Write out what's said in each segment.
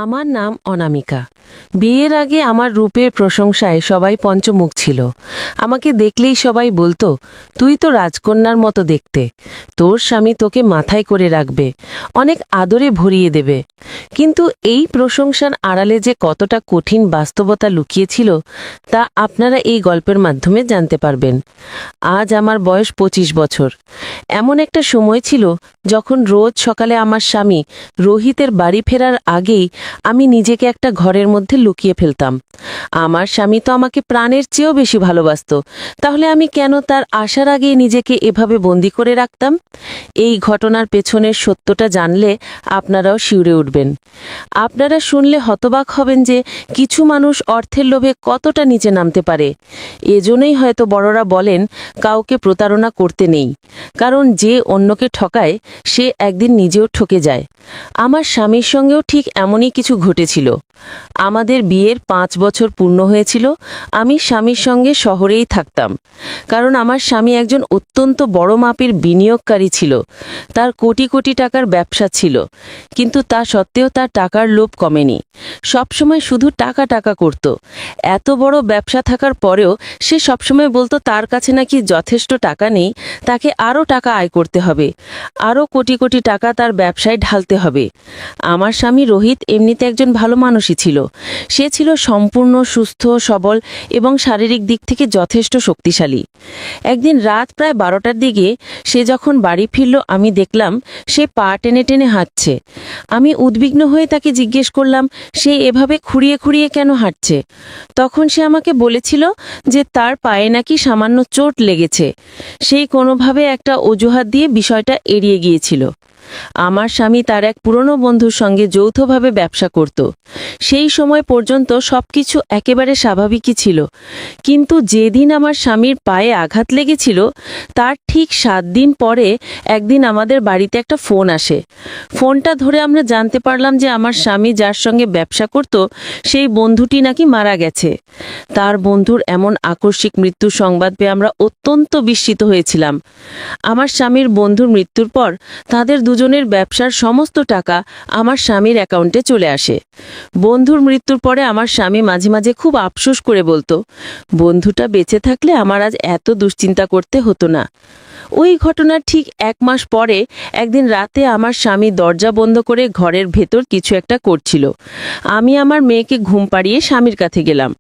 আমার নাম অনামিকা। বিয়ের আগে আমার রূপের প্রশংসায় সবাই পঞ্চমুখ ছিল। আমাকে দেখলেই সবাই বলতো, তুই তো রাজকন্যার মতো দেখতে, তোর স্বামী তোকে মাথায় করে রাখবে, অনেক আদরে ভরিয়ে দেবে। কিন্তু এই প্রশংসার আড়ালে যে কতটা কঠিন বাস্তবতা লুকিয়েছিল তা আপনারা এই গল্পের মাধ্যমে জানতে পারবেন। আজ আমার বয়স 25 বছর। এমন একটা সময় ছিল যখন রোজ সকালে আমার স্বামী রোহিতের বাড়ি ফেরার আগেই আমি নিজেকে একটা ঘরের মধ্যে লুকিয়ে ফেলতাম। আমার স্বামী তো আমাকে প্রাণের চেয়েও বেশি ভালোবাসতো, তাহলে আমি কেন তার আসার আগেই নিজেকে এভাবে বন্দি করে রাখতাম? এই ঘটনার পেছনের সত্যটা জানলে আপনারাও শিউরে উঠবেন। আপনারা শুনলে হতবাক হবেন যে কিছু মানুষ অর্থের লোভে কতটা নিচে নামতে পারে। এজন্যই হয়তো বড়রা বলেন কাউকে প্রতারণা করতে নেই, কারণ যে অন্যকে ঠকায় সে একদিন নিজেও ঠকে যায়। আমার স্বামীর সঙ্গেও ঠিক এমনই কিছু ঘটেছিল। আমাদের বিয়ের 5 বছর পূর্ণ হয়েছিল। আমি স্বামীর সঙ্গে শহরেই থাকতাম, কারণ আমার স্বামী একজন অত্যন্ত বড় মাপের বিনিয়োগকারী ছিল। তার কোটি কোটি টাকার ব্যবসা ছিল, কিন্তু তা সত্ত্বেও তার টাকার লোভ কমেনি। সবসময় শুধু টাকা টাকা করত। এত বড় ব্যবসা থাকার পরেও সে সবসময় বলতো তার কাছে নাকি যথেষ্ট টাকা নেই, তাকে আরও টাকা আয় করতে হবে, আরও কোটি কোটি টাকা তার ব্যবসায় ঢালতে হবে। আমার স্বামী রোহিত এমনিতে একজন ভালো মানুষই ছিল। সে ছিল সম্পূর্ণ সুস্থ সবল এবং শারীরিক দিক থেকে যথেষ্ট শক্তিশালী। একদিন রাত প্রায় 12টার দিকে সে যখন বাড়ি ফিরল, আমি দেখলাম সে পা টেনে টেনে হাঁটছে। আমি উদ্বিগ্ন হয়ে তাকে জিজ্ঞেস করলাম সে এভাবে খুঁড়িয়ে খুঁড়িয়ে কেন হাঁটছে। তখন সে আমাকে বলেছিল যে তার পায়ে নাকি সামান্য চোট লেগেছে। সেই কোনোভাবে একটা অজুহাত দিয়ে বিষয়টা এড়িয়ে গিয়েছিল। আমার স্বামী তার এক পুরনো বন্ধুর সঙ্গে যৌথভাবে ব্যবসা করত। সেই সময় পর্যন্ত সবকিছু একেবারে স্বাভাবিকই ছিল, কিন্তু যেদিন আমার স্বামীর পায়ে আঘাত লেগেছিল তার ঠিক 7 দিন পরে একদিন আমাদের বাড়িতে একটা ফোন আসে। ফোনটা ধরে আমরা জানতে পারলাম যে আমার স্বামী যার সঙ্গে ব্যবসা করত সেই বন্ধুটি নাকি মারা গেছে। তার বন্ধুর এমন আকস্মিক মৃত্যুর সংবাদ পেয়ে আমরা অত্যন্ত বিস্মিত হয়েছিলাম। আমার স্বামীর বন্ধুর মৃত্যুর পর তাদের দুজনের ব্যবসার সমস্ত টাকা আমার স্বামীর অ্যাকাউন্টে চলে আসে। বন্ধুর মৃত্যুর পরে আমার স্বামী মাঝে মাঝে খুব আফসোস করে বলতো, বন্ধুটা বেঁচে থাকলে আমার আজ এত দুশ্চিন্তা করতে হতো না। ওই ঘটনার ঠিক 1 মাস পরে একদিন রাতে আমার স্বামী দরজা বন্ধ করে ঘরের ভেতর কিছু একটা করছিল। আমি আমার মেয়েকে ঘুম পাড়িয়ে স্বামীর কাছে গেলাম।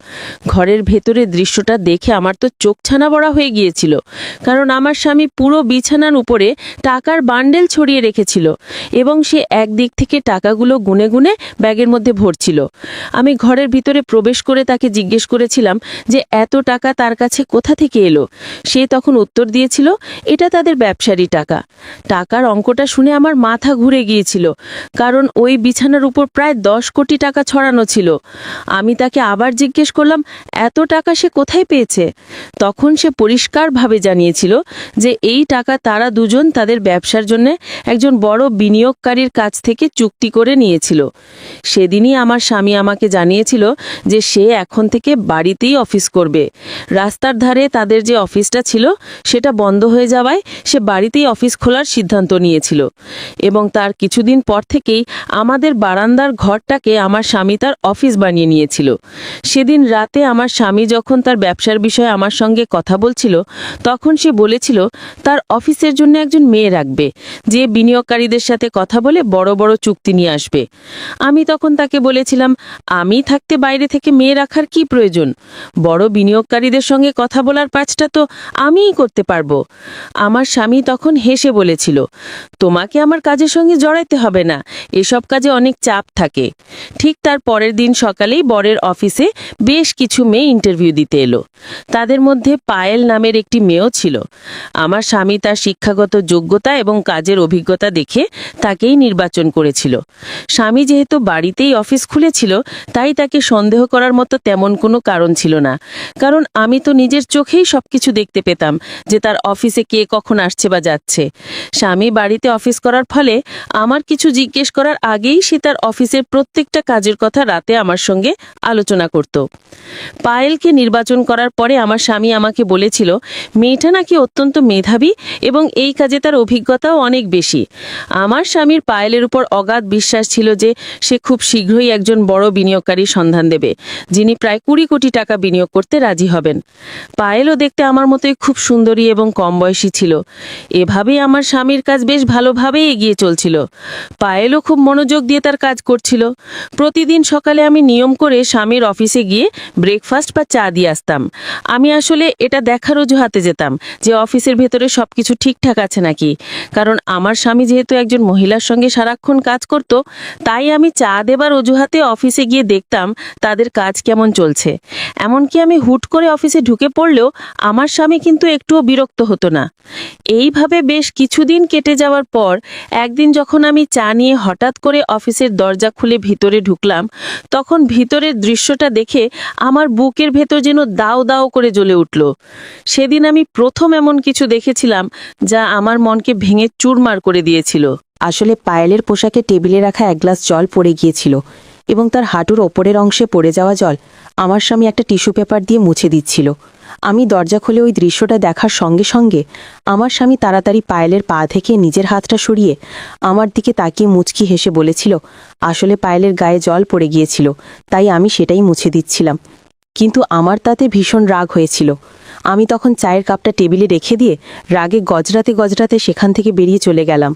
ঘরের ভেতরের দৃশ্যটা দেখে আমার তো চোখ ছানা বড়া হয়ে গিয়েছিল, কারণ আমার স্বামী পুরো বিছানার উপরে টাকার বান্ডেল ছড়িয়ে রেখেছিল এবং সে একদিক থেকে টাকাগুলো গুনে গুনে ব্যাগের মধ্যে ভরছিল। আমি ঘরের ভিতরে প্রবেশ করে তাকে জিজ্ঞেস করেছিলাম যে এত টাকা তার কাছে কোথা থেকে এলো। সে তখন উত্তর দিয়েছিল এটা তাদের ব্যবসারই টাকা। টাকার অঙ্কটা শুনে আমার মাথা ঘুরে গিয়েছিল, কারণ ওই বিছানার উপর প্রায় 10 কোটি টাকা ছড়ানো ছিল। আমি তাকে আবার জিজ্ঞেস করলাম এত টাকা সে কোথায় পেয়েছে। তখন সে পরিষ্কারভাবে জানিয়েছিল যে এই টাকা তারা দুজন তাদের ব্যবসার জন্য একজন বড় বিনিয়োগকারীর কাছ থেকে চুক্তি করে নিয়েছিল। সেদিনই আমার স্বামী আমাকে জানিয়েছিল যে সে এখন থেকে বাড়িতেই অফিস করবে। রাস্তার ধারে তাদের যে অফিসটা ছিল সেটা বন্ধ হয়ে যাওয়ায় সে বাড়িতেই অফিস খোলার সিদ্ধান্ত নিয়েছিল, এবং তার কিছুদিন পর থেকেই আমাদের বারান্দার ঘরটাকে আমার স্বামী তার অফিস বানিয়ে নিয়েছিল। সেদিন রাতে আমার স্বামী যখন তার ব্যবসার বিষয়ে আমার সঙ্গে কথা বলছিল তখন সে বলেছিল তার অফিসের জন্য একজন মেয়ে রাখবে যে বিনিয়োগকারীদের সাথে কথা বলে বড় বড় চুক্তি নিয়ে আসবে। আমি তখন তাকে বলেছিলাম আমি থাকতে বাইরে থেকে মেয়ে রাখার কি প্রয়োজন, বড় বিনিয়োগকারীদের সঙ্গে কথা বলার কাজটা তো আমিই করতে পারবো। আমার স্বামী তখন হেসে বলেছিল তোমাকে আমার কাজের সঙ্গে জড়াইতে হবে না, এসব কাজে অনেক চাপ থাকে। ঠিক তার পরের দিন সকালেই বরের অফিসে বেশ কিছু মেয়ে ইন্টারভিউ দিতে এলো। তাদের মধ্যে পায়েল নামের একটি মেয়েও ছিল। আমার স্বামী তার শিক্ষাগত যোগ্যতা এবং কাজের অভিজ্ঞতা দেখে তাকেই নির্বাচন করেছিল। স্বামী যেহেতু বাড়িতেই অফিস খুলেছিল তাই তাকে সন্দেহ করার মতো তেমন কোনো কারণ ছিল না, কারণ আমি তো নিজের চোখেই সবকিছু দেখতে পেতাম যে তার অফিসে কে কখন আসছে বা যাচ্ছে। স্বামী বাড়িতে অফিস করার ফলে আমার কিছু জিজ্ঞেস করার আগেই সে তার অফিসের প্রত্যেকটা কাজের কথা রাতে আমার সঙ্গে আলোচনা করত। পায়েলকে নির্বাচন করার পরে আমার স্বামী আমাকে বলেছিল মেয়েটা নাকি অত্যন্ত মেধাবী এবং এই কাজে তার অভিজ্ঞতাও অনেক বেশি, আমার স্বামীর পায়েলের উপর অগাধ বিশ্বাস ছিল যে সে খুব শীঘ্রই একজন বড় বিনিয়োগকারীর সন্ধান দেবে, যিনি প্রায় 20 কোটি টাকা বিনিয়োগ করতে রাজি হবেন। পায়েলও দেখতে আমার মতোই খুব সুন্দরী এবং কম বয়সী ছিল। এভাবেই আমার স্বামীর কাজ বেশ ভালোভাবেই এগিয়ে চলছিল। পায়েলও খুব মনোযোগ দিয়ে তার কাজ করছিল। প্রতিদিন সকালে আমি নিয়ম করে স্বামীর অফিসে গিয়ে ব্রেকফাস্ট বা চা দিয়ে আসতাম। আমি আসলে এটা দেখার অজুহাতে যেতাম যে অফিসের ভেতরে সবকিছু ঠিকঠাক আছে নাকি, কারণ আমার স্বামী যেহেতু একজন মহিলার সঙ্গে সারাক্ষণ কাজ করত, তাই আমি চা দেবার অজুহাতে অফিসে গিয়ে দেখতাম তাদের কাজ কেমন চলছে। এমনকি আমি হুট করে অফিসে ঢুকে পড়লেও আমার স্বামী কিন্তু একটুও বিরক্ত হতো না। এইভাবে বেশ কিছুদিন কেটে যাওয়ার পর একদিন যখন আমি চা নিয়ে হঠাৎ করে অফিসের দরজা খুলে ভিতরে ঢুকলাম, তখন ভিতরের দৃশ্যটা দেখে আমার বুকের ভেতর যেন দাও দাও করে জ্বলে উঠল। সেদিন আমি প্রথম এমন কিছু দেখেছিলাম যা আমার মনকে ভেঙে চুরমার করে দিয়েছিল। আসলে পায়েলের পোশাকে টেবিলে রাখা এক গ্লাস জল পড়ে গিয়েছিল এবং তার হাঁটুর ওপরের অংশে পড়ে যাওয়া জল আমার স্বামী একটা টিস্যু পেপার দিয়ে মুছে দিচ্ছিল। আমি দরজা খুলে ওই দৃশ্যটা দেখার সঙ্গে সঙ্গে আমার স্বামী তাড়াতাড়ি পায়েলের পা থেকে নিজের হাতটা সরিয়ে আমার দিকে তাকিয়ে মুচকি হেসে বলেছিল, আসলে পায়েলের গায়ে জল পড়ে গিয়েছিল, তাই আমি সেটাই মুছে দিচ্ছিলাম। কিন্তু আমার তাতে ভীষণ রাগ হয়েছিল। আমি তখন চায়ের কাপটা টেবিলে রেখে দিয়ে রাগে গজরাতে গজরাতে সেখান থেকে বেরিয়ে চলে গেলাম।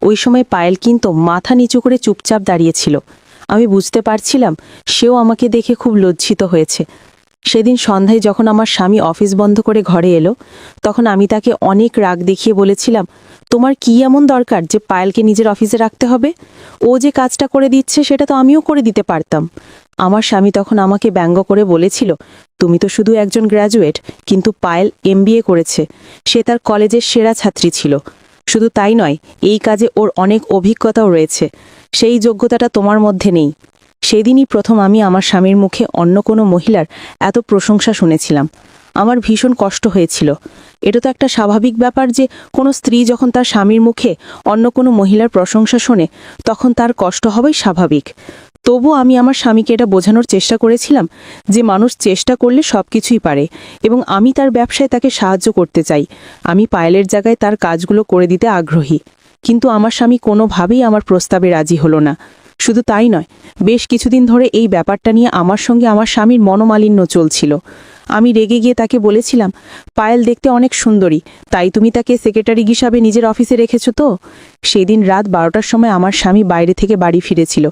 ওই সময় পায়েল কিন্তু মাথা নিচু করে চুপচাপ দাঁড়িয়েছিল। আমি বুঝতে পারছিলাম সেও আমাকে দেখে খুব লজ্জিত হয়েছে। সেদিন সন্ধ্যায় যখন আমার স্বামী অফিস বন্ধ করে ঘরে এলো, তখন আমি তাকে অনেক রাগ দেখিয়ে বলেছিলাম, তোমার কি এমন দরকার যে পায়েলকে নিজের অফিসে রাখতে হবে? ও যে কাজটা করে দিচ্ছে সেটা তো আমিও করে দিতে পারতাম। আমার স্বামী তখন আমাকে ব্যঙ্গ করে বলেছিল, তুমি তো শুধু একজন গ্র্যাজুয়েট, কিন্তু পায়েল MBA করেছে, সে তার কলেজের সেরা ছাত্রী ছিল। শুধু তাই নয়, এই কাজে ওর অনেক অভিজ্ঞতাও রয়েছে, সেই যোগ্যতাটা তোমার মধ্যে নেই। সেদিনই প্রথম আমি আমার স্বামীর মুখে অন্য কোনো মহিলার এত প্রশংসা শুনেছিলাম। আমার ভীষণ কষ্ট হয়েছিল। এটা তো একটা স্বাভাবিক ব্যাপার যে কোনো স্ত্রী যখন তার স্বামীর মুখে অন্য কোনো মহিলার প্রশংসা শোনে, তখন তার কষ্ট হবেই স্বাভাবিক। তবু আমি আমার স্বামীকে এটা বোঝানোর চেষ্টা করেছিলাম যে মানুষ চেষ্টা করলে সব কিছুই পারে এবং আমি তার ব্যবসায় তাকে সাহায্য করতে চাই। আমি পায়েলের জায়গায় তার কাজগুলো করে দিতে আগ্রহী। কিন্তু আমার স্বামী কোনোভাবেই আমার প্রস্তাবে রাজি হলো না। শুধু তাই নয়, বেশ কিছুদিন ধরে এই ব্যাপারটা নিয়ে আমার সঙ্গে আমার স্বামীর মনোমালিন্য চলছিল। আমি রেগে গিয়ে তাকে বলেছিলাম, পায়েল দেখতে অনেক সুন্দরী, তাই তুমি তাকে সেক্রেটারি হিসাবে নিজের অফিসে রেখেছো তো? সেদিন রাত 12টার সময় আমার স্বামী বাইরে থেকে বাড়ি ফিরেছিল।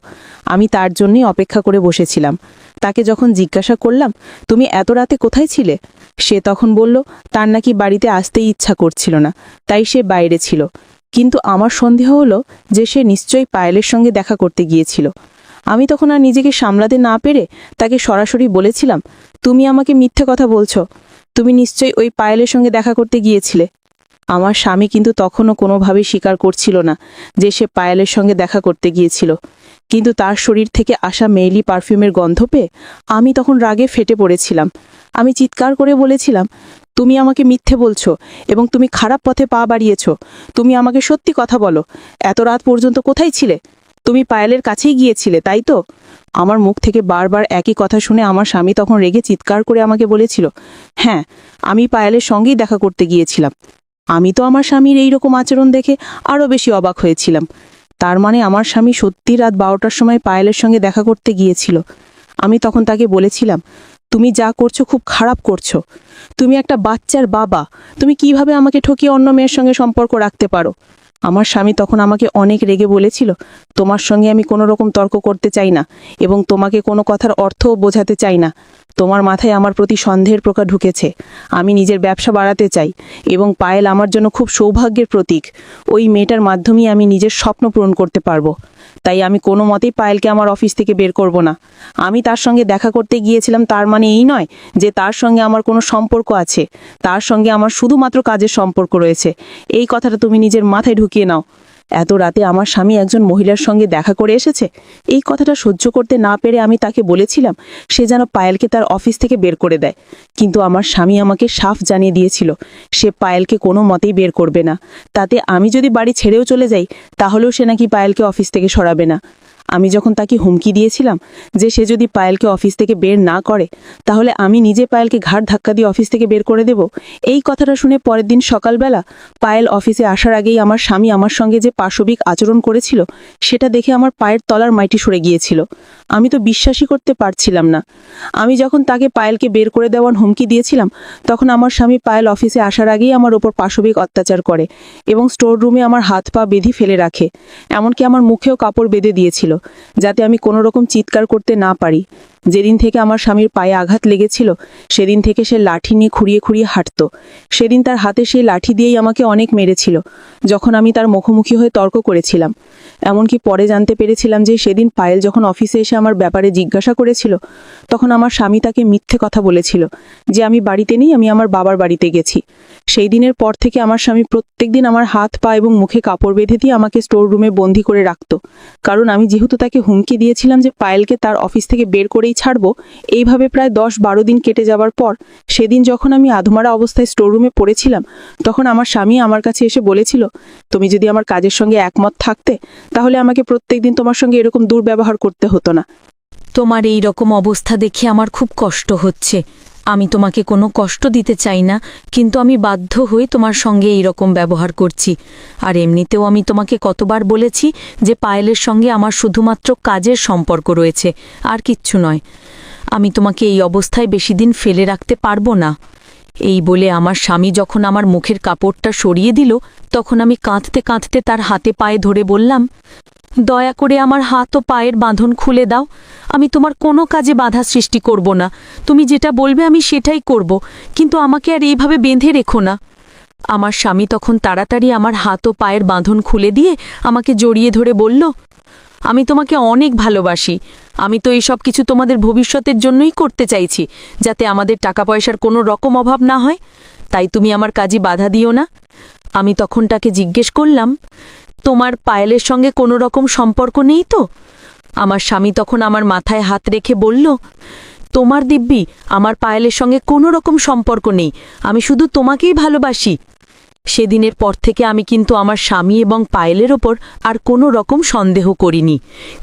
আমি তার জন্যই অপেক্ষা করে বসেছিলাম। তাকে যখন জিজ্ঞাসা করলাম, তুমি এত রাতে কোথায় ছিলে? সে তখন বলল, তার নাকি বাড়িতে আসতেই ইচ্ছা করছিল না, তাই সে বাইরে ছিল। কিন্তু আমার সন্দেহ হলো যে সে নিশ্চয়ই পায়েলের সঙ্গে দেখা করতে গিয়েছিল। আমি তখন আর নিজেকে সামলাতে না পেরে তাকে সরাসরি বলেছিলাম, তুমি আমাকে মিথ্যে কথা বলছো, তুমি নিশ্চয়ই ওই পায়েলের সঙ্গে দেখা করতে গিয়েছিলে। আমার স্বামী কিন্তু তখনও কোনোভাবেই স্বীকার করছিল না যে সে পায়েলের সঙ্গে দেখা করতে গিয়েছিল। কিন্তু তার শরীর থেকে আসা মেইলি পারফিউমের গন্ধ পেয়ে আমি তখন রাগে ফেটে পড়েছিলাম। আমি চিৎকার করে বলেছিলাম, তুমি আমাকে মিথ্যে বলছো এবং তুমি খারাপ পথে পা বাড়িয়েছ। তুমি আমাকে সত্যি কথা বলো, এত রাত পর্যন্ত কোথায় ছিলে? তুমি পায়েলের কাছেই গিয়েছিলে, তাই তো? আমার মুখ থেকে বারবার একই কথা শুনে আমার স্বামী তখন রেগে চিৎকার করে আমাকে বলেছিল, হ্যাঁ, আমি পায়েলের সঙ্গেই দেখা করতে গিয়েছিলাম। আমি তো আমার স্বামীর এইরকম আচরণ দেখে আরও বেশি অবাক হয়েছিলাম। তার মানে আমার স্বামী সত্যি রাত 12টার সময় পায়েলের সঙ্গে দেখা করতে গিয়েছিল। আমি তখন তাকে বলেছিলাম, তুমি যা করছো খুব খারাপ করছো। তুমি একটা বাচ্চার বাবা, তুমি কিভাবে আমাকে ঠকিয়ে অন্য মেয়ের সঙ্গে সম্পর্ক রাখতে পারো? আমার স্বামী তখন আমাকে অনেক রেগে বলেছিল, তোমার সঙ্গে আমি কোনো রকম তর্ক করতে চাই না এবং তোমাকে কোনো কথার অর্থও বোঝাতে চাই না। তোমার মাথায় আমার প্রতি সন্দেহের প্রকার ঢুকেছে। আমি নিজের ব্যবসা বাড়াতে চাই এবং পায়েল আমার জন্য খুব সৌভাগ্যের প্রতীক। ওই মেয়েটার মাধ্যমেই আমি নিজের স্বপ্ন পূরণ করতে পারবো। তাই আমি কোনো মতেই পায়েলকে আমার অফিস থেকে বের করব না। আমি তার সঙ্গে দেখা করতে গিয়েছিলাম, তার মানে এই নয় যে তার সঙ্গে আমার কোনো সম্পর্ক আছে। তার সঙ্গে আমার শুধুমাত্র কাজের সম্পর্ক রয়েছে। এই কথাটা তুমি নিজের মাথায় ঢুকিয়ে নাও। এত রাতে আমার স্বামী একজন মহিলার সঙ্গে দেখা করে এসেছে, এই কথাটা সহ্য করতে না পেরে আমি তাকে বলেছিলাম সে যেন পায়েলকে তার অফিস থেকে বের করে দেয়। কিন্তু আমার স্বামী আমাকে সাফ জানিয়ে দিয়েছিল সে পায়েলকে কোনো মতেই বের করবে না। তাতে আমি যদি বাড়ি ছেড়েও চলে যাই, তাহলেও সে নাকি পায়েলকে অফিস থেকে সরাবে না। আমি যখন তাকে হুমকি দিয়েছিলাম যে সে যদি পায়েলকে অফিস থেকে বের না করে তাহলে আমি নিজে পায়েলকে ঘাড় ধাক্কা দিয়ে অফিস থেকে বের করে দেব, এই কথাটা শুনে পরের দিন সকালবেলা পায়েল অফিসে আসার আগেই আমার স্বামী আমার সঙ্গে যে পাশবিক আচরণ করেছিল সেটা দেখে আমার পায়ের তলার মাটি সরে গিয়েছিল। আমি তো বিশ্বাসই করতে পারছিলাম না। আমি যখন তাকে পায়েলকে বের করে দেওয়ার হুমকি দিয়েছিলাম তখন আমার স্বামী পায়েল অফিসে আসার আগেই আমার ওপর পাশবিক অত্যাচার করে এবং স্টোর রুমে আমার হাত পা বেঁধে ফেলে রাখে, এমনকি আমার মুখেও কাপড় বেঁধে দিয়েছিল যাতে আমি কোনো রকম চিৎকার করতে না পারি। যেদিন থেকে আমার স্বামীর পায়ে আঘাত লেগেছিল সেদিন থেকে সে লাঠি নিয়ে খুঁড়িয়ে খুঁড়িয়ে হাঁটত। সেদিন তার হাতে সেই লাঠি দিয়েই আমাকে অনেক মেরেছিল যখন আমি তার মুখোমুখি হয়ে তর্ক করেছিলাম। এমনকি পরে জানতে পেরেছিলাম যে সেদিন পায়েল যখন অফিসে এসে আমার ব্যাপারে জিজ্ঞাসা করেছিল তখন আমার স্বামী তাকে মিথ্যে কথা বলেছিল যে আমি বাড়িতে নেই, আমি আমার বাবার বাড়িতে গেছি। সেই দিনের পর থেকে আমার স্বামী প্রত্যেকদিন আমার হাত পা এবং মুখে কাপড় বেঁধে দিয়ে আমাকে স্টোর রুমে বন্দি করে রাখত, কারণ আমি যেহেতু তাকে হুমকি দিয়েছিলাম যে পায়েলকে তার অফিস থেকে বের করেই ছাড়বো। এইভাবে প্রায় 10-12 দিন কেটে যাবার পর সেদিন যখন আমি আধমারা অবস্থায় স্টোর রুমে পড়েছিলাম তখন আমার স্বামী আমার কাছে এসে বলেছিল, তুমি যদি আমার কাজের সঙ্গে একমত থাকতে তাহলে আমাকে প্রত্যেকদিন তোমার সঙ্গে এরকম দুর্ব্যবহার করতে হতো না। তোমার এই রকম অবস্থা দেখে আমার খুব কষ্ট হচ্ছে। আমি তোমাকে কোনো কষ্ট দিতে চাই না, কিন্তু আমি বাধ্য হয়ে তোমার সঙ্গে এই রকম ব্যবহার করছি। আর এমনিতেও আমি তোমাকে কতবার বলেছি যে পায়েলের সঙ্গে আমার শুধুমাত্র কাজের সম্পর্ক রয়েছে, আর কিচ্ছু নয়। আমি তোমাকে এই অবস্থায় বেশি দিন ফেলে রাখতে পারবো না। এই বলে আমার স্বামী যখন আমার মুখের কাপড়টা সরিয়ে দিল তখন আমি কাঁদতে কাঁদতে তার হাতে পায়ে ধরে বললাম, দয়া করে আমার হাত ও পায়ের বাঁধন খুলে দাও। আমি তোমার কোনো কাজে বাধা সৃষ্টি করব না, তুমি যেটা বলবে আমি সেটাই করব, কিন্তু আমাকে আর এইভাবে বেঁধে রেখো না। আমার স্বামী তখন তাড়াতাড়ি আমার হাত ও পায়ের বাঁধন খুলে দিয়ে আমাকে জড়িয়ে ধরে বলল, আমি তোমাকে অনেক ভালোবাসি। আমি তো এই সব কিছু তোমাদের ভবিষ্যতের জন্যই করতে চাইছি, যাতে আমাদের টাকা পয়সার কোনো রকম অভাব না হয়, তাই তুমি আমার কাজে বাধা দিও না। আমি তখন তাকে জিজ্ঞেস করলাম, তোমার পায়েলের সঙ্গে কোনো রকম সম্পর্ক নেই তো? আমার স্বামী তখন আমার মাথায় হাত রেখে বলল, তোমার দিব্যি, আমার পায়েলের সঙ্গে কোনো রকম সম্পর্ক নেই, আমি শুধু তোমাকেই ভালোবাসি। সেদিনের পর থেকে আমি কিন্তু আমার স্বামী এবং পায়েলের ওপর আর কোনো রকম সন্দেহ করিনি।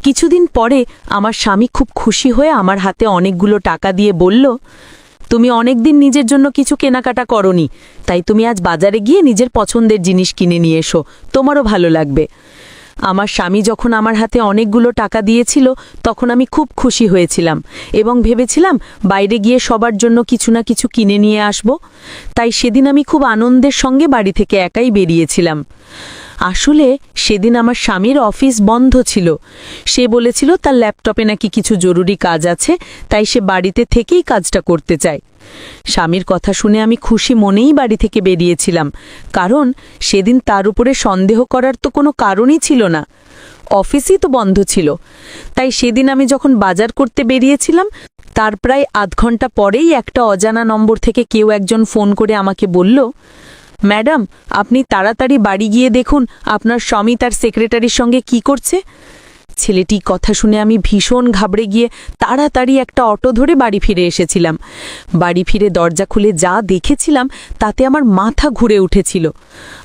কিছুদিন পরে আমার স্বামী খুব খুশি হয়ে আমার হাতে অনেকগুলো টাকা দিয়ে বলল, তুমি অনেকদিন নিজের জন্য কিছু কেনাকাটা করনি, তাই তুমি আজ বাজারে গিয়ে নিজের পছন্দের জিনিস কিনে নিয়ে এসো, তোমারও ভালো লাগবে। আমার স্বামী যখন আমার হাতে অনেকগুলো টাকা দিয়েছিল তখন আমি খুব খুশি হয়েছিলাম এবং ভেবেছিলাম বাইরে গিয়ে সবার জন্য কিছু না কিছু কিনে নিয়ে আসব। তাই সেদিন আমি খুব আনন্দের সঙ্গে বাড়ি থেকে একাই বেরিয়েছিলাম। আসলে সেদিন আমার স্বামীর অফিস বন্ধ ছিল। সে বলেছিল তার ল্যাপটপে নাকি কিছু জরুরি কাজ আছে, তাই সে বাড়িতে থেকেই কাজটা করতে চায়। স্বামীর কথা শুনে আমি খুশি মনেই বাড়ি থেকে বেরিয়েছিলাম, কারণ সেদিন তার উপরে সন্দেহ করার তো কোনো কারণই ছিল না, অফিসই তো বন্ধ ছিল। তাই সেদিন আমি যখন বাজার করতে বেরিয়েছিলাম তার প্রায় আধ ঘন্টা পরেই একটা অজানা নম্বর থেকে কেউ একজন ফোন করে আমাকে বলল, ম্যাডাম, আপনি তাড়াতাড়ি বাড়ি গিয়ে দেখুন আপনার স্বামী তার সেক্রেটারির সঙ্গে কি করছে। ছেলেটি কথা শুনে আমি ভীষণ ঘাবড়ে গিয়ে তাড়াতাড়ি একটা অটো ধরে বাড়ি ফিরে এসেছিলাম। বাড়ি ফিরে দরজা খুলে যা দেখেছিলাম তাতে আমার মাথা ঘুরে উঠেছিল।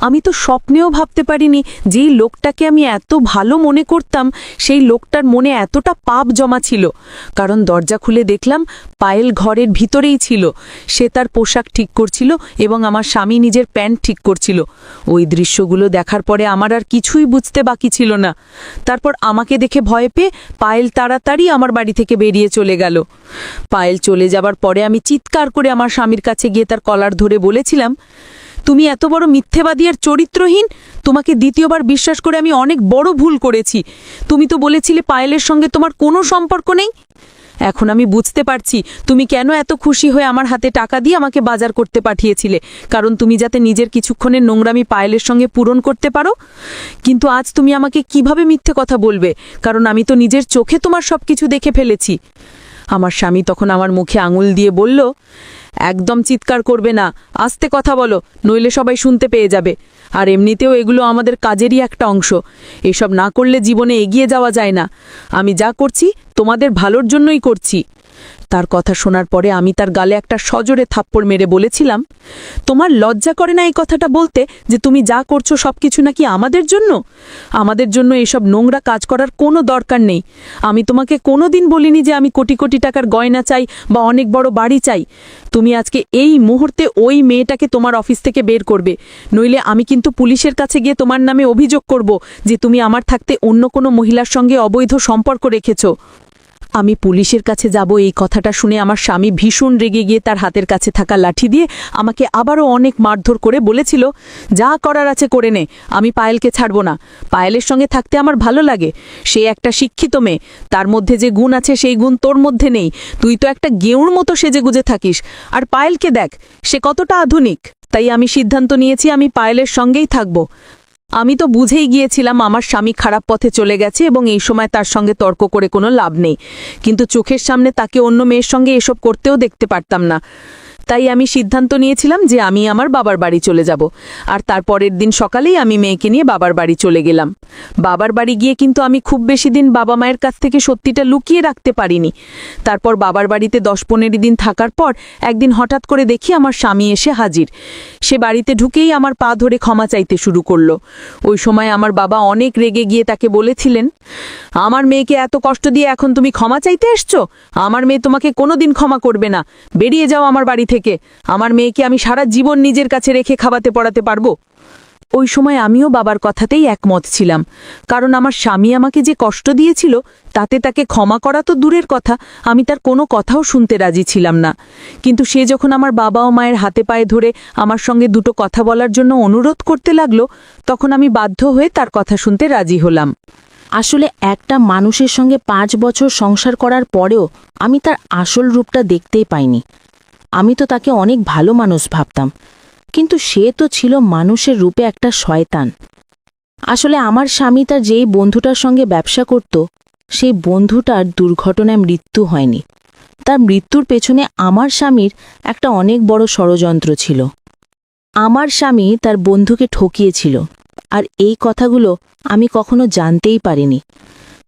আমি তো স্বপ্নেও ভাবতে পারিনি যেই লোকটাকে আমি এত ভালো মনে করতাম সেই লোকটার মনে এতটা পাপ জমা ছিল। কারণ দরজা খুলে দেখলাম পায়েল ঘরের ভিতরেই ছিল, সে তার পোশাক ঠিক করছিল এবং আমার স্বামী নিজের প্যান্ট ঠিক করছিল। ওই দৃশ্যগুলো দেখার পরে আমার আর কিছুই বুঝতে বাকি ছিল না। তারপর আমাকে দেখে ভয় পেয়ে পায়েল তাড়াতাড়ি আমার বাড়ি থেকে বেরিয়ে চলে গেল। পায়েল চলে যাবার পরে আমি চিৎকার করে আমার স্বামীর কাছে গিয়ে তার কলার ধরে বলেছিলাম, তুমি এত বড় মিথ্যেবাদী আর চরিত্রহীন, তোমাকে দ্বিতীয়বার বিশ্বাস করে আমি অনেক বড় ভুল করেছি। তুমি তো বলেছিলে পায়েলের সঙ্গে তোমার কোনো সম্পর্ক নেই। এখন আমি বুঝতে পারছি তুমি কেন এত খুশি হয়ে আমার হাতে টাকা দিয়ে আমাকে বাজার করতে পাঠিয়েছিলে, কারণ তুমি যাতে নিজের কিছুক্ষণের নোংরামি পায়েলের সঙ্গে পূরণ করতে পারো। কিন্তু আজ তুমি আমাকে কিভাবে মিথ্যে কথা বলবে, কারণ আমি তো নিজের চোখে তোমার সবকিছু দেখে ফেলেছি। আমার স্বামী তখন আমার মুখে আঙুল দিয়ে বলল, একদম চিৎকার করবে না, আস্তে কথা বলো, নইলে সবাই শুনতে পেয়ে যাবে। আর এমনিতেও এগুলো আমাদের কাজেরই একটা অংশ, এসব না করলে জীবনে এগিয়ে যাওয়া যায় না। আমি যা করছি তোমাদের ভালোর জন্যই করছি। তার কথা শোনার পরে আমি তার গালে একটা সজোরে থাপ্পড় মেরে বলেছিলাম, তোমার লজ্জা করে না এই কথাটা বলতে যে তুমি যা করছো সবকিছু নাকি আমাদের জন্য? আমাদের জন্য এসব নোংরা কাজ করার কোনো দরকার নেই। আমি তোমাকে কোনোদিন বলিনি যে আমি কোটি কোটি টাকার গয়না চাই বা অনেক বড় বাড়ি চাই। তুমি আজকে এই মুহূর্তে ওই মেয়েটাকে তোমার অফিস থেকে বের করবে, নইলে আমি কিন্তু পুলিশের কাছে গিয়ে তোমার নামে অভিযোগ করব যে তুমি আমার থাকতে অন্য কোনো মহিলার সঙ্গে অবৈধ সম্পর্ক রেখেছো। আমি পুলিশের কাছে যাব এই কথাটা শুনে আমার স্বামী ভীষণ রেগে গিয়ে তার হাতের কাছে থাকা লাঠি দিয়ে আমাকে আবারও অনেক মারধর করে বলেছিল, যা করার আছে করে নে, আমি পায়েলকে ছাড়ব না। পায়েলের সঙ্গে থাকতে আমার ভালো লাগে। সে একটা শিক্ষিত মেয়ে, তার মধ্যে যে গুণ আছে সেই গুণ তোর মধ্যে নেই। তুই তো একটা গেঁউর মতো সেজেগুজে থাকিস। আর পায়েলকে দেখ, সে কতটা আধুনিক। তাই আমি সিদ্ধান্ত নিয়েছি আমি পায়েলের সঙ্গেই থাকব। আমি তো বুঝেই গিয়েছিলাম আমার স্বামী খারাপ পথে চলে গেছে এবং এই সময় তার সঙ্গে তর্ক করে কোনো লাভ নেই, কিন্তু চোখের সামনে তাকে অন্য মেয়ের সঙ্গে এসব করতেও দেখতে পারতাম না। তাই আমি সিদ্ধান্ত নিয়েছিলাম যে আমি আমার বাবার বাড়ি চলে যাব। আর তারপরের দিন সকালেই আমি মেয়েকে নিয়ে বাবার বাড়ি চলে গেলাম। বাবার বাড়ি গিয়ে কিন্তু আমি খুব বেশি দিন বাবা মায়ের কাছ থেকে সত্যিটা লুকিয়ে রাখতে পারিনি। তারপর বাবার বাড়িতে 10-15 দিন থাকার পর একদিন হঠাৎ করে দেখি আমার স্বামী এসে হাজির। সে বাড়িতে ঢুকেই আমার পা ধরে ক্ষমা চাইতে শুরু করলো। ওই সময় আমার বাবা অনেক রেগে গিয়ে তাকে বলেছিলেন, আমার মেয়েকে এত কষ্ট দিয়ে এখন তুমি ক্ষমা চাইতে এসছো? আমার মেয়ে তোমাকে কোনোদিন ক্ষমা করবে না। বেরিয়ে যাও আমার বাড়ি থেকে। আমার মেয়েকে আমি সারা জীবন নিজের কাছে রেখে খাওয়াতে পড়াতে পারবো। ওই সময় আমিও বাবার কথাতেই একমত ছিলাম, কারণ আমার স্বামী আমাকে যে কষ্ট দিয়েছিল তাতে তাকে ক্ষমা করা তো দূরের কথা, আমি তার কোনো কথাও শুনতে রাজি ছিলাম না। কিন্তু সে যখন আমার বাবা ও মায়ের হাতে পায়ে ধরে আমার সঙ্গে দুটো কথা বলার জন্য অনুরোধ করতে লাগলো, তখন আমি বাধ্য হয়ে তার কথা শুনতে রাজি হলাম। আসলে একটা মানুষের সঙ্গে 5 বছর সংসার করার পরেও আমি তার আসল রূপটা দেখতেই পাইনি। আমি তো তাকে অনেক ভালো মানুষ ভাবতাম, কিন্তু সে তো ছিল মানুষের রূপে একটা শয়তান। আসলে আমার স্বামী তার যেই বন্ধুটার সঙ্গে ব্যবসা করত, সেই বন্ধুটার দুর্ঘটনায় মৃত্যু হয়নি। তার মৃত্যুর পেছনে আমার স্বামীর একটা অনেক বড় ষড়যন্ত্র ছিল। আমার স্বামী তার বন্ধুকে ঠকিয়েছিল, আর এই কথাগুলো আমি কখনো জানতেই পারিনি।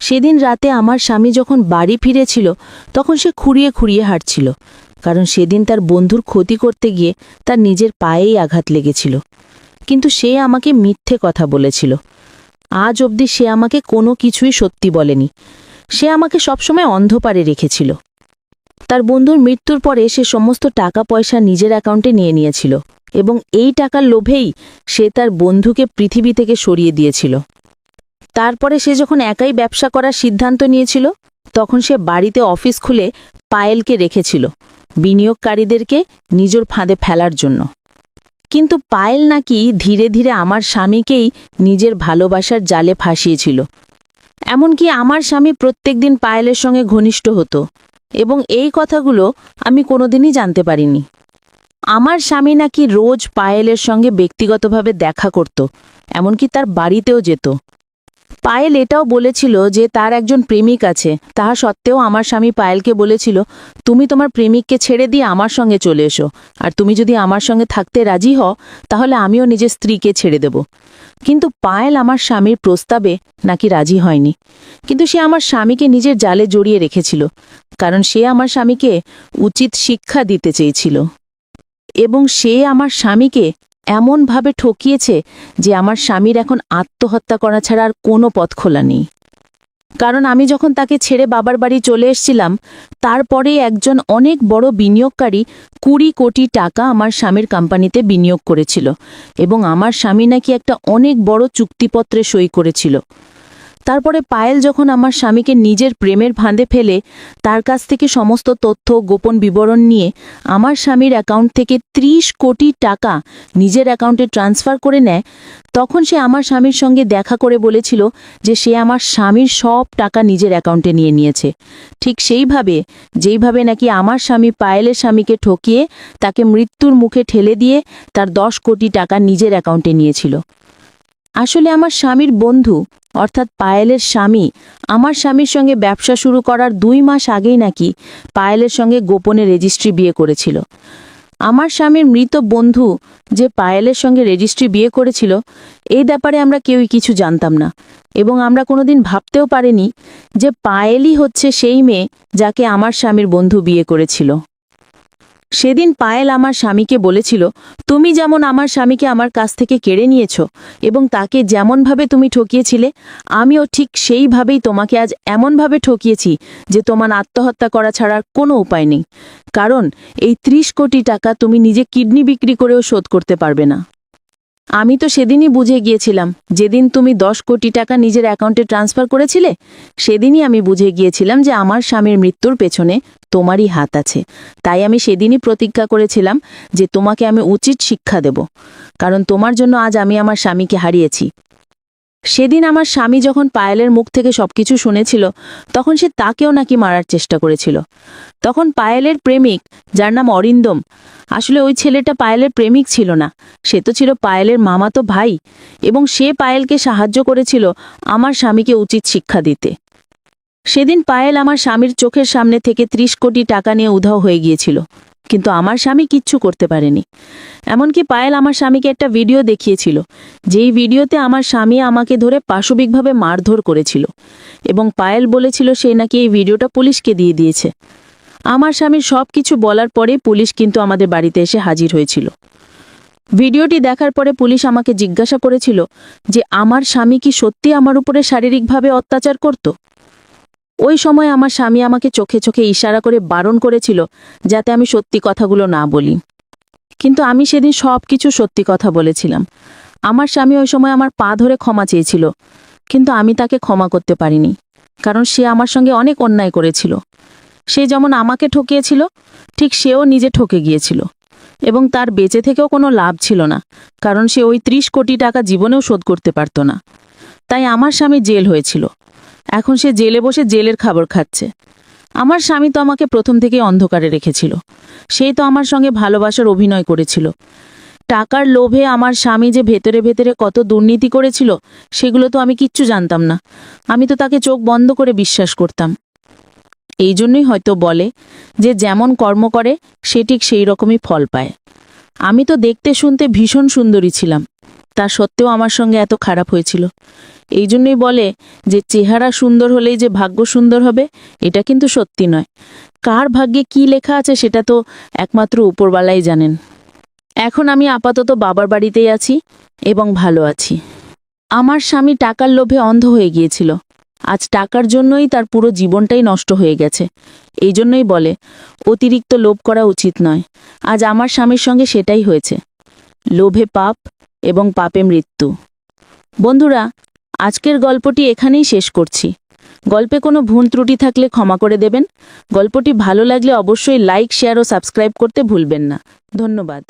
সেদিন রাতে আমার স্বামী যখন বাড়ি ফিরেছিল তখন সে খুঁড়িয়ে খুঁড়িয়ে হাঁটছিল, কারণ সেদিন তার বন্ধুর ক্ষতি করতে গিয়ে তার নিজের পায়েই আঘাত লেগেছিল। কিন্তু সে আমাকে মিথ্যে কথা বলেছিল। আজ অবধি সে আমাকে কোনো কিছুই সত্যি বলেনি। সে আমাকে সবসময় অন্ধকারে রেখেছিল। তার বন্ধুর মৃত্যুর পরে সে সমস্ত টাকা পয়সা নিজের অ্যাকাউন্টে নিয়ে নিয়েছিল, এবং এই টাকার লোভেই সে তার বন্ধুকে পৃথিবী থেকে সরিয়ে দিয়েছিল। তারপরে সে যখন একাই ব্যবসা করার সিদ্ধান্ত নিয়েছিল, তখন সে বাড়িতে অফিস খুলে পায়েলকে রেখেছিল বিনিয়োগকারীদেরকে নিজের ফাঁদে ফেলার জন্য। কিন্তু পায়েল নাকি ধীরে ধীরে আমার স্বামীকেই নিজের ভালোবাসার জালে ফাঁসিয়েছিল। এমনকি আমার স্বামী প্রত্যেকদিন পায়েলের সঙ্গে ঘনিষ্ঠ হতো, এবং এই কথাগুলো আমি কোনোদিনই জানতে পারিনি। আমার স্বামী নাকি রোজ পায়েলের সঙ্গে ব্যক্তিগতভাবে দেখা করত, এমনকি তার বাড়িতেও যেত। পায়েল এটাও বলেছিল যে তার একজন প্রেমিক আছে, তাহা সত্ত্বেও আমার স্বামী পায়েলকে বলেছিল, তুমি তোমার প্রেমিককে ছেড়ে দিয়ে আমার সঙ্গে চলে এসো, আর তুমি যদি আমার সঙ্গে থাকতে রাজি হও তাহলে আমিও নিজের স্ত্রীকে ছেড়ে দেব। কিন্তু পায়েল আমার স্বামীর প্রস্তাবে নাকি রাজি হয়নি। কিন্তু সে আমার স্বামীকে নিজের জালে জড়িয়ে রেখেছিল, কারণ সে আমার স্বামীকে উচিত শিক্ষা দিতে চেয়েছিল। এবং সে আমার স্বামীকে এমনভাবে ঠকিয়েছে যে আমার স্বামীর এখন আত্মহত্যা করা ছাড়া আর কোনো পথ খোলা নেই। কারণ আমি যখন তাকে ছেড়ে বাবার বাড়ি চলে এসেছিলাম, তারপরে একজন অনেক বড় বিনিয়োগকারী 20 কোটি টাকা আমার স্বামীর কোম্পানিতে বিনিয়োগ করেছিল, এবং আমার স্বামী নাকি একটা অনেক বড় চুক্তিপত্রে সই করেছিল। তারপরে পায়েল যখন আমার স্বামীকে নিজের প্রেমের ফাঁদে ফেলে তার কাছ থেকে সমস্ত তথ্য গোপন বিবরণ নিয়ে আমার স্বামীর অ্যাকাউন্ট থেকে 30 কোটি টাকা নিজের অ্যাকাউন্টে ট্রান্সফার করে নেয়, তখন সে আমার স্বামীর সঙ্গে দেখা করে বলেছিল যে সে আমার স্বামীর সব টাকা নিজের অ্যাকাউন্টে নিয়ে নিয়েছে, ঠিক যেইভাবে নাকি আমার স্বামী পায়েলের স্বামীকে ঠকিয়ে তাকে মৃত্যুর মুখে ঠেলে দিয়ে তার 10 কোটি টাকা নিজের অ্যাকাউন্টে নিয়েছিল। আসলে আমার স্বামীর বন্ধু অর্থাৎ পায়েলের স্বামী আমার স্বামীর সঙ্গে ব্যবসা শুরু করার 2 মাস আগেই নাকি পায়েলের সঙ্গে গোপনে রেজিস্ট্রি বিয়ে করেছিল। আমার স্বামীর মৃত বন্ধু যে পায়েলের সঙ্গে রেজিস্ট্রি বিয়ে করেছিল, এই ব্যাপারে আমরা কেউই কিছু জানতাম না, এবং আমরা কোনোদিন ভাবতেও পারিনি যে পায়েলই হচ্ছে সেই মেয়ে যাকে আমার স্বামীর বন্ধু বিয়ে করেছিল। সেদিন পায়েল আমার স্বামীকে বলেছিল, তুমি যেমন আমার স্বামীকে আমার কাছ থেকে কেড়ে নিয়েছ এবং তাকে যেমনভাবে তুমি ঠকিয়েছিলে, আমিও ঠিক সেইভাবেই তোমাকে আজ এমনভাবে ঠকিয়েছি যে তোমার আত্মহত্যা করা ছাড়ার কোনো উপায় নেই, কারণ এই ৩০ কোটি টাকা তুমি নিজে কিডনি বিক্রি করেও শোধ করতে পারবে না। আমি তো সেদিনই বুঝে গিয়েছিলাম, যেদিন তুমি ১০ কোটি টাকা নিজের অ্যাকাউন্টে ট্রান্সফার করেছিলে, সেদিনই আমি বুঝে গিয়েছিলাম যে আমার স্বামীর মৃত্যুর পেছনে তোমারই হাত আছে। তাই আমি সেদিনই প্রতিজ্ঞা করেছিলাম যে তোমাকে আমি উচিত শিক্ষা দেব, কারণ তোমার জন্য আজ আমি আমার স্বামীকে হারিয়েছি। সেদিন আমার স্বামী যখন পায়েলের মুখ থেকে সবকিছু শুনেছিল, তখন সে তাকেও নাকি মারার চেষ্টা করেছিল। তখন পায়েলের প্রেমিক, যার নাম অরিন্দম, আসলে ওই ছেলেটা পায়েলের প্রেমিক ছিল না, সে তো ছিল পায়েলের মামাতো ভাই, এবং সে পায়েলকে সাহায্য করেছিল আমার স্বামীকে উচিত শিক্ষা দিতে। সেদিন পায়েল আমার স্বামীর চোখের সামনে থেকে ৩০ কোটি টাকা নিয়ে উধাও হয়ে গিয়েছিল, কিন্তু আমার স্বামী কিচ্ছু করতে পারেনি। এমনকি পায়েল আমার স্বামীকে একটা ভিডিও দেখিয়েছিল, যেই ভিডিওতে আমার স্বামী আমাকে ধরে পাশবিকভাবে মারধর করেছিল, এবং পায়েল বলেছিল সে নাকি এই ভিডিওটা পুলিশকে দিয়ে দিয়েছে। আমার স্বামীর সব কিছু বলার পরে পুলিশ কিন্তু আমাদের বাড়িতে এসে হাজির হয়েছিল। ভিডিওটি দেখার পরে পুলিশ আমাকে জিজ্ঞাসা করেছিল যে আমার স্বামী কি সত্যি আমার উপরে শারীরিকভাবে অত্যাচার করত। ওই সময় আমার স্বামী আমাকে চোখে চোখে ইশারা করে বারণ করেছিল যাতে আমি সত্যি কথাগুলো না বলি, কিন্তু আমি সেদিন সব কিছু সত্যি কথা বলেছিলাম। আমার স্বামী ওই সময় আমার পা ধরে ক্ষমা চেয়েছিল, কিন্তু আমি তাকে ক্ষমা করতে পারিনি, কারণ সে আমার সঙ্গে অনেক অন্যায় করেছিল। সে যেমন আমাকে ঠকিয়েছিল, ঠিক সেও নিজে ঠকে গিয়েছিল, এবং তার বেঁচে থেকেও কোনো লাভ ছিল না, কারণ সে ওই ৩০ কোটি টাকা জীবনেও শোধ করতে পারত না। তাই আমার স্বামী জেল হয়েছিল। এখন সে জেলে বসে জেলের খাবার খাচ্ছে। আমার স্বামী তো আমাকে প্রথম থেকেই অন্ধকারে রেখেছিল, সেই তো আমার সঙ্গে ভালোবাসার অভিনয় করেছিল। টাকার লোভে আমার স্বামী যে ভেতরে ভেতরে কত দুর্নীতি করেছিল, সেগুলো তো আমি কিচ্ছু জানতাম না। আমি তো তাকে চোখ বন্ধ করে বিশ্বাস করতাম। এই জন্যই হয়তো বলে যে যেমন কর্ম করে সে ঠিক সেই রকমই ফল পায়। আমি তো দেখতে শুনতে ভীষণ সুন্দরী ছিলাম, তা সত্ত্বেও আমার সঙ্গে এত খারাপ হয়েছিল। এই জন্যই বলে যে চেহারা সুন্দর হলেই যে ভাগ্য সুন্দর হবে, এটা কিন্তু সত্যি নয়। কার ভাগ্যে কি লেখা আছে সেটা তো একমাত্র উপরওয়ালাই জানেন। এখন আমি আপাতত বাবার বাড়িতেই আছি এবং ভালো আছি। আমার স্বামী টাকার লোভে অন্ধ হয়ে গিয়েছিল, আজ টাকার জন্যই তার পুরো জীবনটাই নষ্ট হয়ে গেছে। এই জন্যই বলে অতিরিক্ত লোভ করা উচিত নয়। আজ আমার স্বামীর সঙ্গে সেটাই হয়েছে। লোভে পাপ এবং পাপে মৃত্যু। বন্ধুরা, আজকের গল্পটি এখানেই শেষ করছি। গল্পে কোনো ভুল ত্রুটি থাকলে ক্ষমা করে দেবেন। গল্পটি ভালো লাগলে অবশ্যই লাইক, শেয়ার ও সাবস্ক্রাইব করতে ভুলবেন না। ধন্যবাদ।